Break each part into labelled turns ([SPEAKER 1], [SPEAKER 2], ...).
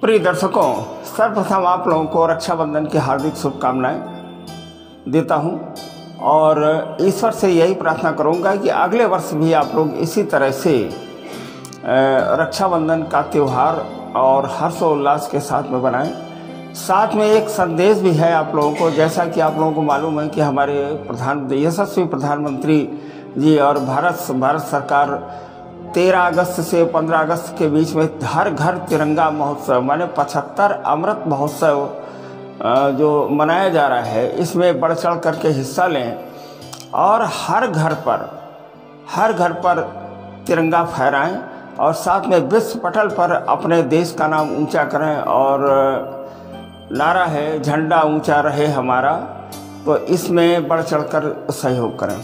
[SPEAKER 1] प्रिय दर्शकों, सर्वप्रथम आप लोगों को रक्षाबंधन की हार्दिक शुभकामनाएं देता हूं और ईश्वर से यही प्रार्थना करूंगा कि अगले वर्ष भी आप लोग इसी तरह से रक्षाबंधन का त्यौहार और हर्षोल्लास के साथ में बनाएं। साथ में एक संदेश भी है आप लोगों को, जैसा कि आप लोगों को मालूम है कि हमारे यशस्वी प्रधानमंत्री जी और भारत सरकार 13 अगस्त से 15 अगस्त के बीच में हर घर तिरंगा महोत्सव माने 75 अमृत महोत्सव जो मनाया जा रहा है, इसमें बढ़ चढ़ करके हिस्सा लें और हर घर पर तिरंगा फहराएं और साथ में विश्व पटल पर अपने देश का नाम ऊंचा करें। और नारा है झंडा ऊंचा रहे हमारा, तो इसमें बढ़ चढ़ कर सहयोग करें।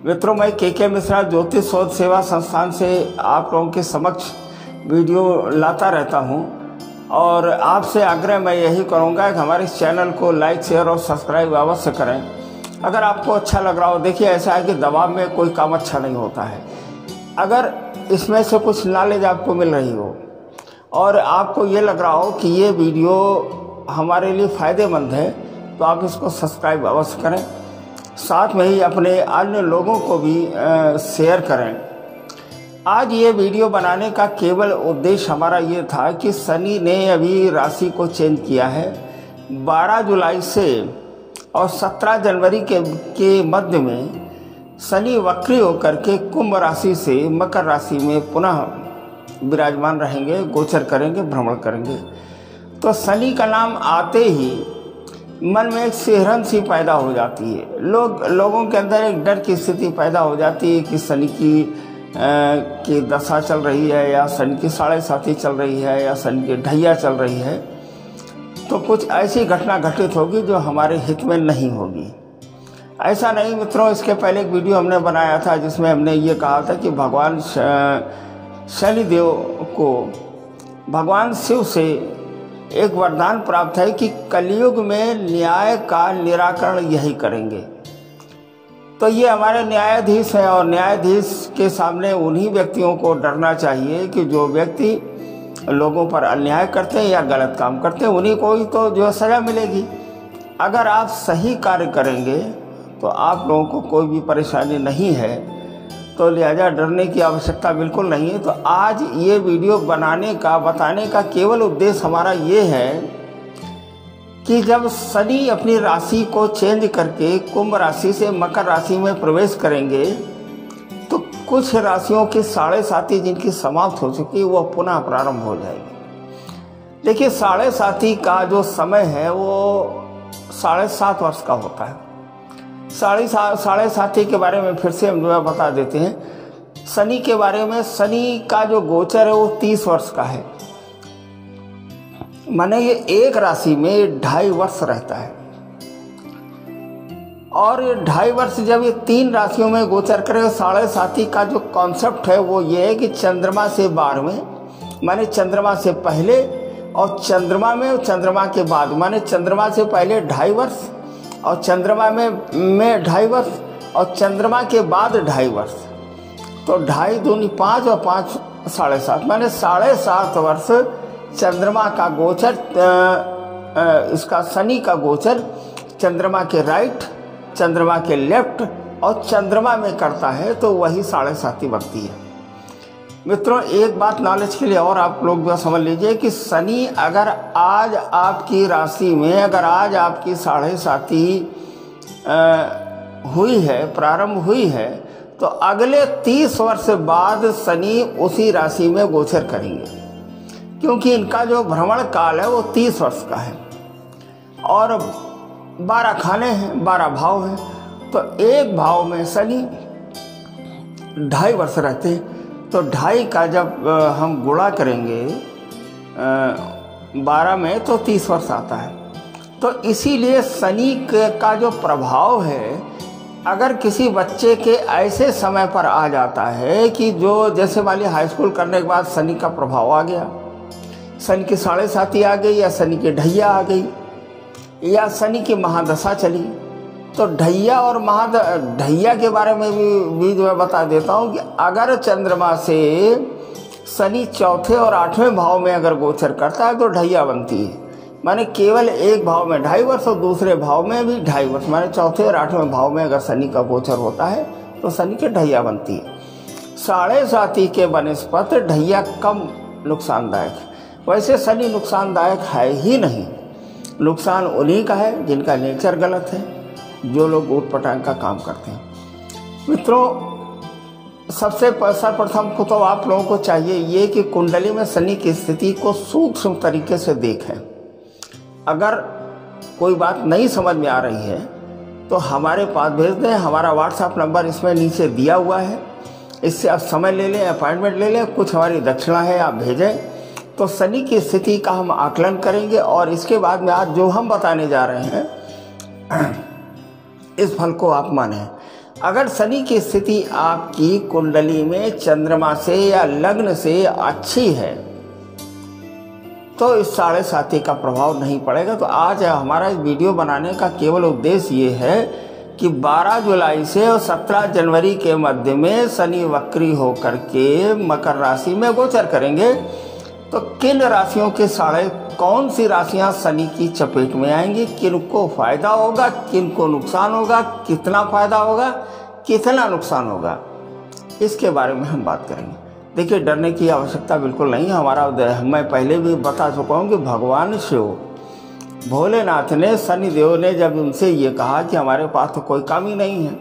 [SPEAKER 1] मित्रों, मैं के मिश्रा ज्योतिष शोध सेवा संस्थान से आप लोगों के समक्ष वीडियो लाता रहता हूं और आपसे आग्रह मैं यही करूंगा कि हमारे इस चैनल को लाइक शेयर और सब्सक्राइब अवश्य करें। अगर आपको अच्छा लग रहा हो, देखिए ऐसा है कि दबाव में कोई काम अच्छा नहीं होता है। अगर इसमें से कुछ नॉलेज आपको मिल रही हो और आपको ये लग रहा हो कि ये वीडियो हमारे लिए फ़ायदेमंद है, तो आप इसको सब्सक्राइब अवश्य करें। साथ में ही अपने अन्य लोगों को भी शेयर करें। आज ये वीडियो बनाने का केवल उद्देश्य हमारा ये था कि शनि ने अभी राशि को चेंज किया है 12 जुलाई से, और 17 जनवरी के मध्य में शनि वक्री होकर के कुंभ राशि से मकर राशि में पुनः विराजमान रहेंगे, गोचर करेंगे, भ्रमण करेंगे। तो शनि का नाम आते ही मन में एक सिहरन सी पैदा हो जाती है। लोगों के अंदर एक डर की स्थिति पैदा हो जाती है कि शनि की दशा चल रही है, या शनि की 7.5 चल रही है, या शनि की ढैया चल रही है, तो कुछ ऐसी घटना घटित होगी जो हमारे हित में नहीं होगी। ऐसा नहीं मित्रों, इसके पहले एक वीडियो हमने बनाया था जिसमें हमने ये कहा था कि भगवान शनिदेव को भगवान शिव से एक वरदान प्राप्त है कि कलयुग में न्याय का निराकरण यही करेंगे। तो ये हमारे न्यायाधीश हैं और न्यायाधीश के सामने उन्हीं व्यक्तियों को डरना चाहिए कि जो व्यक्ति लोगों पर अन्याय करते हैं या गलत काम करते हैं, उन्हीं को ही तो जो सज़ा मिलेगी। अगर आप सही कार्य करेंगे तो आप लोगों को कोई भी परेशानी नहीं है, तो लिहाजा डरने की आवश्यकता बिल्कुल नहीं है। तो आज ये वीडियो बताने का केवल उद्देश्य हमारा ये है कि जब शनि अपनी राशि को चेंज करके कुंभ राशि से मकर राशि में प्रवेश करेंगे, तो कुछ राशियों की 7.5 जिनकी समाप्त हो चुकी वो पुनः प्रारंभ हो जाएगी। देखिए 7.5 का जो समय है वो 7.5 वर्ष का होता है। 7.5 के बारे में फिर से हम जो बता देते हैं। शनि के बारे में, शनि का जो गोचर है वो 30 वर्ष का है, माने ये एक राशि में 2.5 वर्ष रहता है। और 2.5 वर्ष जब ये 3 राशियों में गोचर करे, 7.5 का जो कॉन्सेप्ट है वो ये है कि चंद्रमा से 12वें माने चंद्रमा से पहले, और चंद्रमा में चंद्रमा के बाद माने चंद्रमा से पहले 2.5 वर्ष, और चंद्रमा में 2.5 वर्ष, और चंद्रमा के बाद 2.5 वर्ष। तो 2.5 दूनी 5 और 5 7.5 माने 7.5 वर्ष चंद्रमा का गोचर, इसका शनि का गोचर चंद्रमा के राइट, चंद्रमा के लेफ्ट और चंद्रमा में करता है, तो वही 7.5 बनती है। मित्रों, एक बात नॉलेज के लिए और आप लोग जो समझ लीजिए कि शनि अगर आज आपकी राशि में आज आपकी 7.5 हुई है, प्रारंभ हुई है, तो अगले 30 वर्ष बाद शनि उसी राशि में गोचर करेंगे, क्योंकि इनका जो भ्रमण काल है वो 30 वर्ष का है और 12 खाने हैं, 12 भाव हैं। तो एक भाव में शनि 2.5 वर्ष रहते हैं, तो 2.5 का जब हम गुणा करेंगे 12 में तो 30 वर्ष आता है। तो इसीलिए शनि का जो प्रभाव है, अगर किसी बच्चे के ऐसे समय पर आ जाता है कि जो जैसे मान लिया हाई स्कूल करने के बाद शनि का प्रभाव आ गया, शनि की 7.5 आ गई, या शनि की ढैया आ गई, या शनि की महादशा चली, तो ढैया और ढैया के बारे में भी जो मैं बता देता हूँ कि अगर चंद्रमा से शनि चौथे और आठवें भाव में अगर गोचर करता है तो ढैया बनती है, माने केवल एक भाव में 2.5 वर्ष और दूसरे भाव में भी 2.5 वर्ष, माने चौथे और आठवें भाव में अगर शनि का गोचर होता है तो शनि की ढैया बनती है। 7.5 के बनस्पत ढैया कम नुकसानदायक है। वैसे शनि नुकसानदायक है ही नहीं, नुकसान उन्हीं का है जिनका नेचर गलत है, जो लोग ऊट-पटांग का काम करते हैं। मित्रों, सबसे सर्वप्रथम को तो आप लोगों को चाहिए ये कि कुंडली में शनि की स्थिति को सूक्ष्म तरीके से देखें। अगर कोई बात नहीं समझ में आ रही है तो हमारे पास भेज दें, हमारा व्हाट्सएप नंबर इसमें नीचे दिया हुआ है, इससे आप समय ले लें, अपॉइंटमेंट ले लें, कुछ हमारी दक्षिणा है आप भेजें, तो शनि की स्थिति का हम आकलन करेंगे और इसके बाद में आज जो हम बताने जा रहे हैं इस फल को आप मानें। अगर शनि की स्थिति आपकी कुंडली में चंद्रमा से या लग्न से अच्छी है तो इस 7.5 का प्रभाव नहीं पड़ेगा। तो आज हमारा इस वीडियो बनाने का केवल उद्देश्य ये है कि 12 जुलाई से और 17 जनवरी के मध्य में शनि वक्री होकर के मकर राशि में गोचर करेंगे, तो किन राशियों के कौन सी राशियां शनि की चपेट में आएंगी, किनको फायदा होगा, किनको नुकसान होगा, कितना फायदा होगा, कितना नुकसान होगा, इसके बारे में हम बात करेंगे। देखिए, डरने की आवश्यकता बिल्कुल नहीं है। हमारा मैं पहले भी बता चुका हूँ कि भगवान शिव भोलेनाथ ने, शनि देव ने जब उनसे ये कहा कि हमारे पास तो कोई काम ही नहीं है,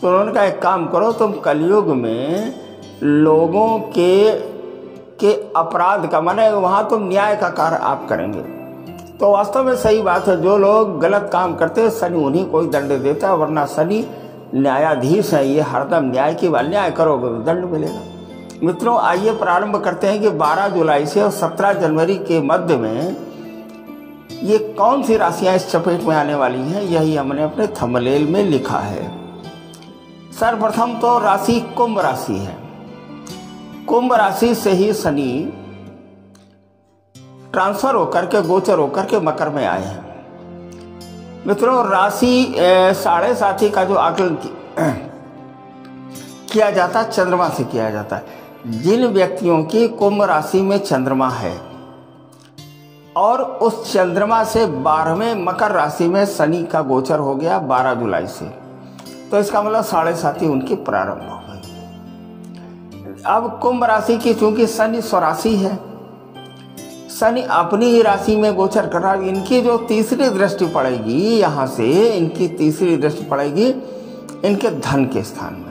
[SPEAKER 1] तो उन्होंने कहा एक काम करो, तुम कलयुग में लोगों के अपराध का, माने वहाँ तुम न्याय का कार्य आप करेंगे। तो वास्तव में सही बात है, जो लोग गलत काम करते हैं शनि उन्हीं को ही दंड देता है, वरना शनि न्यायाधीश है, ये हरदम न्याय की बात, न्याय करोगे तो दंड मिलेगा। मित्रों, आइए प्रारंभ करते हैं कि 12 जुलाई से और 17 जनवरी के मध्य में ये कौन सी राशियां इस चपेट में आने वाली हैं, यही हमने अपने थंबनेल में लिखा है। सर्वप्रथम तो राशि कुंभ राशि है। कुंभ राशि से ही शनि ट्रांसफर होकर के, गोचर होकर के मकर में आए हैं। मित्रों, राशि 7.5 का जो आकलन किया जाता है चंद्रमा से किया जाता है। जिन व्यक्तियों की कुंभ राशि में चंद्रमा है और उस चंद्रमा से 12वें मकर राशि में शनि का गोचर हो गया 12 जुलाई से, तो इसका मतलब 7.5 उनकी प्रारंभ हो गई। अब कुंभ राशि की चूंकि शनि स्वराशि है, शनि अपनी ही राशि में गोचर कर रहा है, इनकी जो तीसरी दृष्टि पड़ेगी यहाँ से, इनकी तीसरी दृष्टि पड़ेगी इनके धन के स्थान में।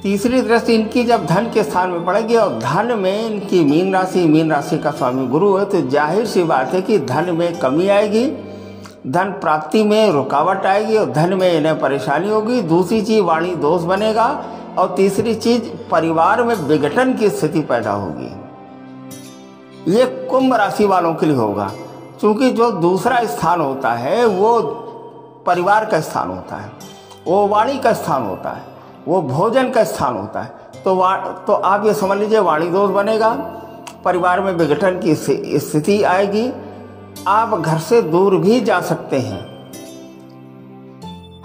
[SPEAKER 1] तीसरी दृष्टि इनकी जब धन के स्थान में पड़ेगी और धन में इनकी मीन राशि का स्वामी गुरु है, तो जाहिर सी बात है कि धन में कमी आएगी, धन प्राप्ति में रुकावट आएगी और धन में इन्हें परेशानी होगी। दूसरी चीज वाणी दोष बनेगा और तीसरी चीज परिवार में विघटन की स्थिति पैदा होगी। ये कुंभ राशि वालों के लिए होगा, क्योंकि जो दूसरा स्थान होता है वो परिवार का स्थान होता है, वो वाणी का स्थान होता है, वो भोजन का स्थान होता है। तो आप ये समझ लीजिए वाणी दोष बनेगा, परिवार में विघटन की स्थिति आएगी, आप घर से दूर भी जा सकते हैं।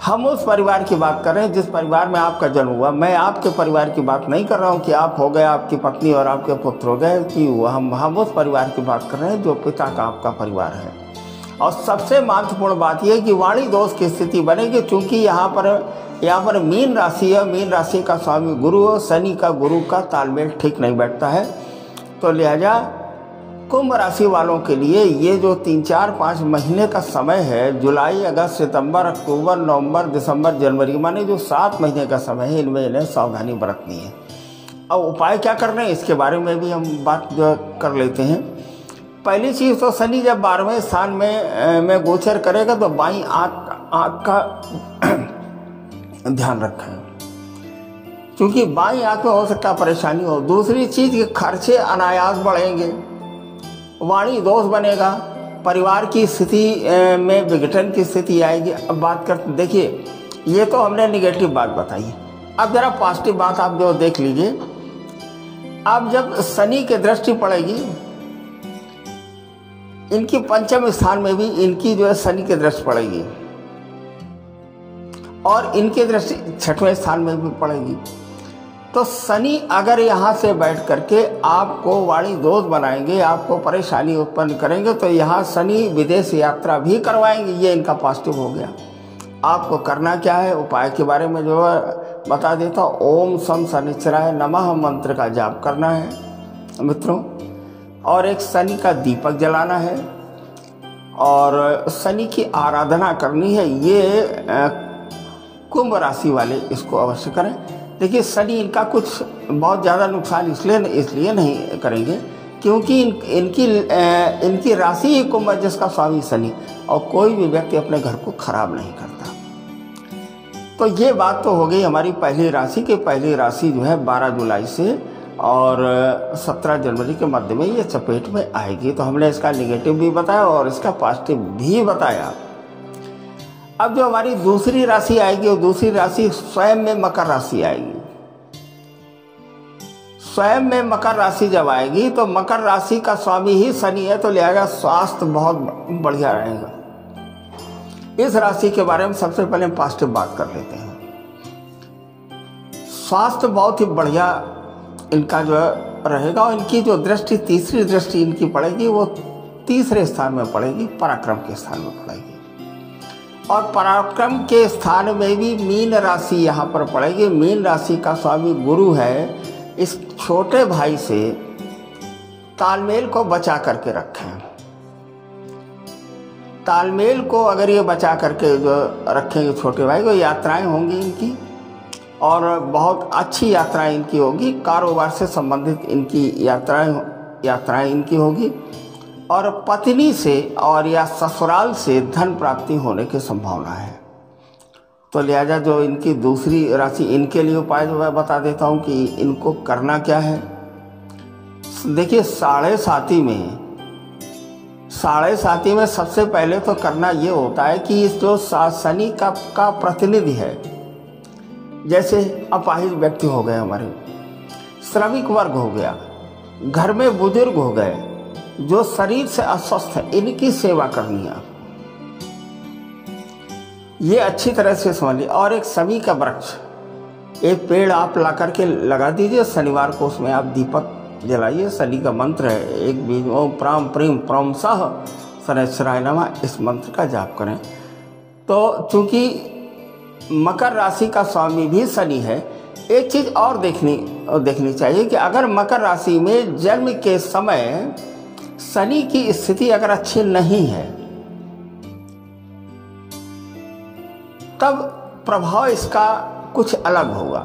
[SPEAKER 1] हम उस परिवार की बात कर रहे हैं जिस परिवार में आपका जन्म हुआ। मैं आपके परिवार की बात नहीं कर रहा हूँ कि आप हो गए, आपकी पत्नी और आपके पुत्र हो गए, कि हम उस परिवार की बात कर रहे हैं जो पिता का आपका परिवार है। और सबसे महत्वपूर्ण बात यह है कि वाणी दोष की स्थिति बनेगी, क्योंकि यहाँ पर मीन राशि है, मीन राशि का स्वामी गुरु और शनि का गुरु का तालमेल ठीक नहीं बैठता है। तो लिहाजा कुंभ राशि वालों के लिए ये जो 3-4-5 महीने का समय है, जुलाई, अगस्त, सितंबर, अक्टूबर, नवंबर, दिसंबर, जनवरी, माने जो 7 महीने का समय है, इनमें इन्हें सावधानी बरतनी है। अब उपाय क्या करने हैं इसके बारे में भी हम बात कर लेते हैं। पहली चीज़ तो शनि जब 12वें स्थान में गोचर करेगा तो बाईं आँख का ध्यान रखें, क्योंकि बाईं आँख में हो सकता परेशानी हो। दूसरी चीज़ कि खर्चे अनायास बढ़ेंगे, वाणी दोष बनेगा, परिवार की स्थिति में विघटन की स्थिति आएगी। अब बात करते, देखिए ये तो हमने निगेटिव बात बताई, अब जरा पॉजिटिव बात आप जो देख लीजिए। अब जब शनि की दृष्टि पड़ेगी, इनकी पंचम स्थान में भी इनकी जो है शनि की दृष्टि पड़ेगी और इनकी दृष्टि 6वें स्थान में भी पड़ेगी। तो शनि अगर यहाँ से बैठ करके आपको वाणी दोष बनाएंगे, आपको परेशानी उत्पन्न करेंगे, तो यहाँ शनि विदेश यात्रा भी करवाएंगे। ये इनका पॉजिटिव हो गया। आपको करना क्या है, उपाय के बारे में जो बता देता हूँ। ओम सम शनिश्चराय नमः मंत्र का जाप करना है मित्रों, और एक शनि का दीपक जलाना है और शनि की आराधना करनी है। ये कुंभ राशि वाले इसको अवश्य करें। देखिए शनि इनका कुछ बहुत ज़्यादा नुकसान इसलिए नहीं करेंगे क्योंकि इनकी राशि ही कुंभ है जिसका स्वामी शनि, और कोई भी व्यक्ति अपने घर को खराब नहीं करता। तो ये बात तो हो गई हमारी पहली राशि की। पहली राशि जो है 12 जुलाई से और 17 जनवरी के मध्य में ये चपेट में आएगी। तो हमने इसका नेगेटिव भी बताया और इसका पॉजिटिव भी बताया। अब जो हमारी दूसरी राशि आएगी, वो दूसरी राशि स्वयं में मकर राशि आएगी। स्वयं में मकर राशि जब आएगी तो मकर राशि का स्वामी ही शनि है, तो लिहाजा स्वास्थ्य बहुत बढ़िया रहेगा। इस राशि के बारे में सबसे पहले हम पॉजिटिव बात कर लेते हैं। स्वास्थ्य बहुत ही बढ़िया इनका जो रहेगा, और इनकी जो दृष्टि, तीसरी दृष्टि इनकी पड़ेगी, वो तीसरे स्थान में पड़ेगी, पराक्रम के स्थान में पड़ेगी। और पराक्रम के स्थान में भी मीन राशि यहाँ पर पड़ेगी। मीन राशि का स्वामी गुरु है। इस छोटे भाई से तालमेल को बचा करके रखें। तालमेल को अगर ये बचा करके जो रखेंगे छोटे भाई को, यात्राएं होंगी इनकी और बहुत अच्छी यात्राएं इनकी होगी। कारोबार से संबंधित इनकी यात्राएं इनकी होगी, और पत्नी से और या ससुराल से धन प्राप्ति होने की संभावना है। तो लिहाजा जो इनकी दूसरी राशि, इनके लिए उपाय जो मैं बता देता हूँ कि इनको करना क्या है। देखिए साढ़े साथी में सबसे पहले तो करना ये होता है कि इस जो शनि का प्रतिनिधि है, जैसे अपाहिज व्यक्ति हो गए, हमारे श्रमिक वर्ग हो गया, घर में बुजुर्ग हो गए, जो शरीर से अस्वस्थ है, इनकी सेवा करनी है। ये अच्छी तरह से समझ लीजिए। और एक शमी का वृक्ष, एक पेड़ आप ला करके लगा दीजिए। शनिवार को उसमें आप दीपक जलाइए। शनि का मंत्र है एक बीज ओम प्राम प्रीम प्रम सह शनैश्चराय नमः, इस मंत्र का जाप करें। तो चूंकि मकर राशि का स्वामी भी शनि है, एक चीज और देखनी चाहिए कि अगर मकर राशि में जन्म के समय शनि की स्थिति अगर अच्छी नहीं है, तब प्रभाव इसका कुछ अलग होगा।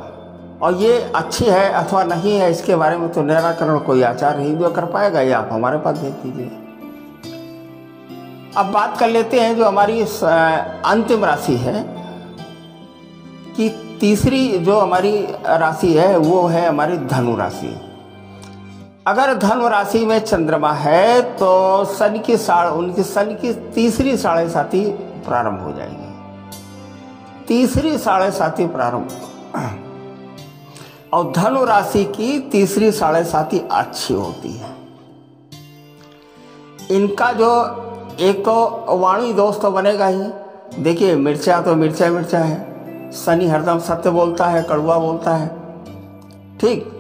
[SPEAKER 1] और ये अच्छी है अथवा नहीं है, इसके बारे में तो निराकरण कोई आचार्य ही जो कर पाएगा, ये आप हमारे पास भेज दीजिए। अब बात कर लेते हैं जो हमारी अंतिम राशि है कि तीसरी जो हमारी राशि है वो है हमारी धनु राशि। अगर धनु राशि में चंद्रमा है तो शनि की तीसरी साढ़े साथी प्रारंभ हो जाएगी। तीसरी साढ़े साथी प्रारंभ, और धनु राशि की तीसरी साढ़े साथी अच्छी होती है। इनका जो एक तो वाणी दोष तो बनेगा ही। देखिए मिर्चा तो मिर्चा है। शनि हरदम सत्य बोलता है, कड़वा बोलता है, ठीक।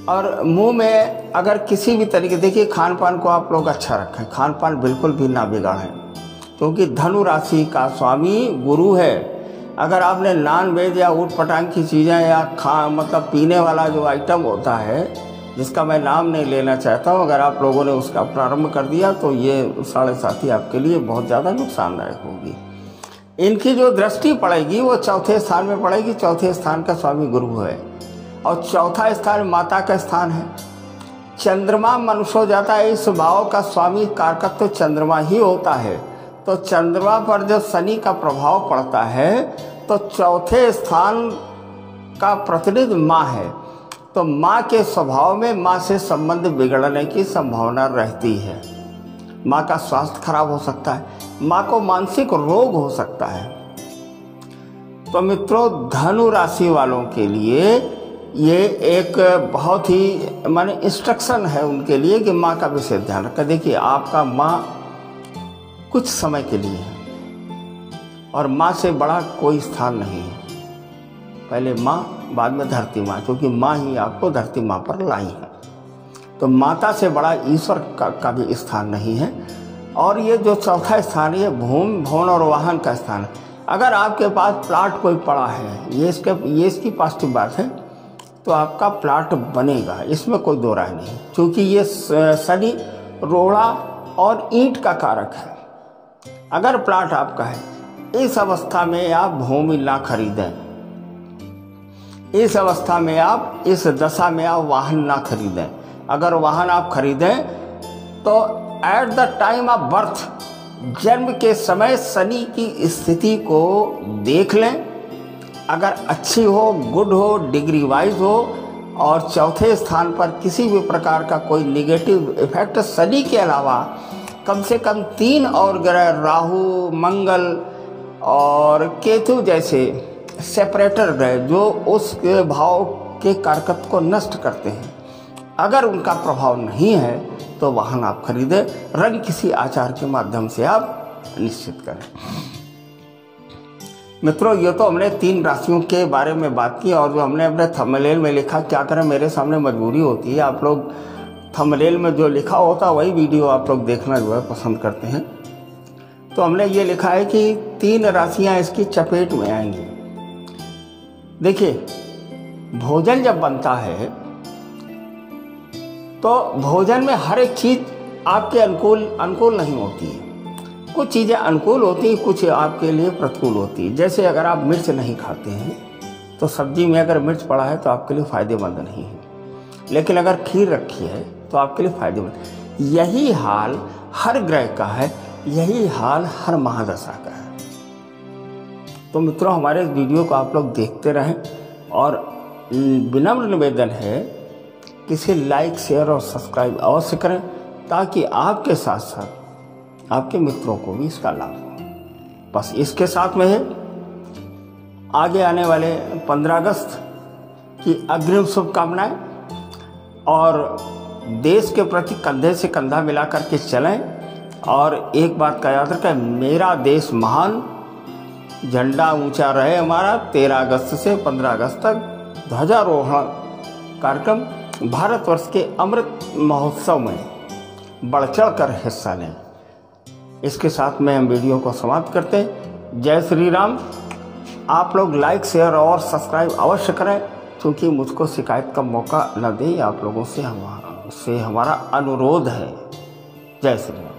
[SPEAKER 1] और मुंह में अगर किसी भी तरीके, देखिए खान पान को आप लोग अच्छा रखें, खान पान बिल्कुल भी ना बिगाड़ें, क्योंकि धनु राशि का स्वामी गुरु है। अगर आपने नॉन वेज या ऊट पटांग की चीज़ें या मतलब पीने वाला जो आइटम होता है, जिसका मैं नाम नहीं लेना चाहता हूँ, अगर आप लोगों ने उसका प्रारंभ कर दिया तो ये साढ़े साथी आपके लिए बहुत ज़्यादा नुकसानदायक होगी। इनकी जो दृष्टि पड़ेगी वो चौथे स्थान में पड़ेगी। चौथे स्थान का स्वामी गुरु है, और चौथा स्थान माता का स्थान है। चंद्रमा मनुष्य हो जाता है, इस भाव का स्वामी कारक तो चंद्रमा ही होता है। तो चंद्रमा पर जब शनि का प्रभाव पड़ता है तो चौथे स्थान का प्रतिनिधि माँ है। तो माँ के स्वभाव में माँ से संबंध बिगड़ने की संभावना रहती है। माँ का स्वास्थ्य खराब हो सकता है, माँ को मानसिक रोग हो सकता है। तो मित्रों, धनु राशि वालों के लिए ये एक बहुत ही माने इंस्ट्रक्शन है उनके लिए कि माँ का विशेष ध्यान रखें। देखिए आपका माँ कुछ समय के लिए है और माँ से बड़ा कोई स्थान नहीं है। पहले माँ बाद में धरती माँ, क्योंकि माँ ही आपको धरती माँ पर लाई है। तो माता से बड़ा ईश्वर का भी स्थान नहीं है। और ये जो चौथा स्थान है भूमि भवन और वाहन का स्थान है। अगर आपके पास प्लाट कोई पड़ा है, ये इसकी पॉजिटिव बात है, तो आपका प्लाट बनेगा, इसमें कोई दो राय नहीं, क्योंकि ये शनि रोड़ा और ईंट का कारक है। अगर प्लाट आपका है, इस अवस्था में आप भूमि ना खरीदें, इस अवस्था में आप, इस दशा में आप वाहन ना खरीदें। अगर वाहन आप खरीदें तो at the time of birth, जन्म के समय शनि की स्थिति को देख लें। अगर अच्छी हो, गुड हो, डिग्री वाइज हो, और चौथे स्थान पर किसी भी प्रकार का कोई निगेटिव इफेक्ट शनि के अलावा कम से कम 3 और ग्रह, राहु, मंगल और केतु जैसे सेपरेटर ग्रह, जो उस भाव के कारकत्व को नष्ट करते हैं, अगर उनका प्रभाव नहीं है तो वाहन आप खरीदें। रंग किसी आचार के माध्यम से आप निश्चित करें। मित्रों, ये तो हमने 3 राशियों के बारे में बात की, और जो हमने अपने थंबनेल में लिखा, क्या करें, मेरे सामने मजबूरी होती है, आप लोग थंबनेल में जो लिखा होता वही वीडियो आप लोग देखना जो है पसंद करते हैं। तो हमने ये लिखा है कि 3 राशियां इसकी चपेट में आएंगी। देखिए, भोजन जब बनता है तो भोजन में हर एक चीज़ आपके अनुकूल नहीं होती है। कुछ चीज़ें अनुकूल होती हैं, कुछ आपके लिए प्रतिकूल होती है। जैसे अगर आप मिर्च नहीं खाते हैं तो सब्जी में अगर मिर्च पड़ा है तो आपके लिए फ़ायदेमंद नहीं है, लेकिन अगर खीर रखी है तो आपके लिए फ़ायदेमंद। यही हाल हर ग्रह का है, यही हाल हर महादशा का है। तो मित्रों, हमारे इस वीडियो को आप लोग देखते रहें, और विनम्र निवेदन है कि इसे लाइक, शेयर और सब्सक्राइब अवश्य करें, ताकि आपके साथ साथ आपके मित्रों को भी इसका लाभ हो। बस इसके साथ में है आगे आने वाले 15 अगस्त की अग्रिम शुभकामनाएं, और देश के प्रति कंधे से कंधा मिलाकर के चलें। और एक बात का याद रखें, मेरा देश महान, झंडा ऊंचा रहे हमारा। 13 अगस्त से 15 अगस्त तक ध्वजारोहण कार्यक्रम भारतवर्ष के अमृत महोत्सव में बढ़ चढ़ कर हिस्सा लें। इसके साथ में हम वीडियो को समाप्त करते हैं। जय श्री राम। आप लोग लाइक, शेयर और सब्सक्राइब अवश्य करें, क्योंकि मुझको शिकायत का मौका न दें, आप लोगों से हमारा अनुरोध है। जय श्री राम।